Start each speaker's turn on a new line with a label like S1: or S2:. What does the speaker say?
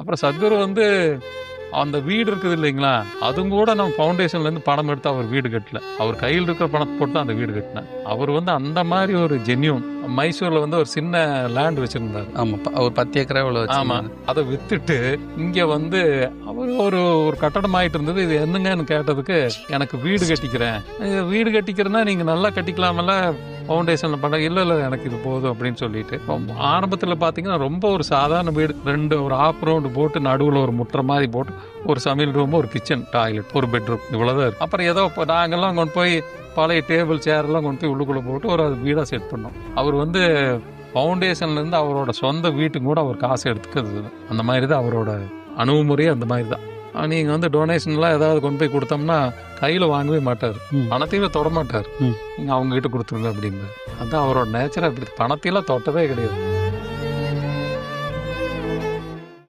S1: அப்புறம் சத்குரு வந்து அந்த வீடு இருக்குது இல்லைங்களா, அதுவும் கூட நம்ம ஃபவுண்டேஷன்லேருந்து பணம் எடுத்து அவர் வீடு கட்டல. அவர் கையில் இருக்கிற பணத்தை போட்டு தான் அந்த வீடு கட்டினார். அவர் வந்து அந்த மாதிரி ஒரு ஜென்யூன். மைசூரில் வந்து ஒரு சின்ன லேண்ட் வச்சுருந்தார்.
S2: ஆமாம், அவர் 10 ஏக்கரா இவ்வளோ.
S1: ஆமாம், அதை விற்றுட்டு இங்கே வந்து அவர் ஒரு கட்டடம் ஆகிட்டு இருந்தது. இது என்னங்கன்னு கேட்டதுக்கு, எனக்கு வீடு கட்டிக்கிறேன். வீடு கட்டிக்கிறேன்னா நீங்கள் நல்லா கட்டிக்கலாமல்ல, ஃபவுண்டேஷனில் பண்ண. இல்லை எனக்கு இது போதும் அப்படின்னு சொல்லிட்டு, ஆரம்பத்தில் பார்த்தீங்கன்னா ரொம்ப ஒரு சாதாரண வீடு, ஒரு ஆஃப் ரவுண்டு போட்டு நடுவில் ஒரு முற்ற மாதிரி போட்டு ஒரு சமையல் ரூம், ஒரு கிச்சன், டாய்லெட், ஒரு பெட்ரூம், இவ்வளோதான் இருக்கு. அப்புறம் ஏதோ நாங்கள்லாம் கொண்டு போய் பழைய டேபிள் சேரெல்லாம் கொண்டு போய் உள்ளுக்குள்ளே போட்டு ஒரு வீடாக செட் பண்ணோம். அவர் வந்து ஃபவுண்டேஷன்லேருந்து அவரோட சொந்த வீட்டுக்கு கூட அவர் காசு எடுத்துக்கிறது. அந்த மாதிரி தான் அவரோட அணுகுமுறையே, அந்த மாதிரி தான். நீங்கள் வந்து டொனேஷன்லாம் ஏதாவது கொண்டு போய் கொடுத்தோம்னா கையில் வாங்கவே மாட்டார், பணத்தையும் தொட மாட்டார். நீங்கள் அவங்ககிட்ட கொடுத்துருங்க அப்படிங்க. அதுதான் அவரோட நேச்சர். அப்படி பணத்தையெல்லாம் தொட்டதே கிடையாது.